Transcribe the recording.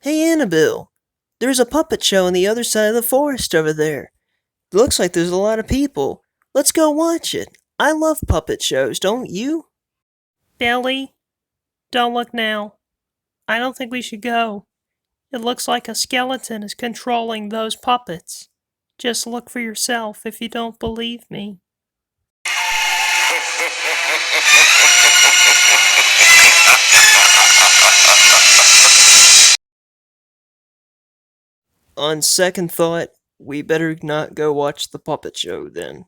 Hey, Annabelle, there's a puppet show on the other side of the forest over there. It looks like there's a lot of people. Let's go watch it. I love puppet shows, don't you? Billy, don't look now. I don't think we should go. It looks like a skeleton is controlling those puppets. Just look for yourself if you don't believe me. On second thought, we better not go watch the puppet show then.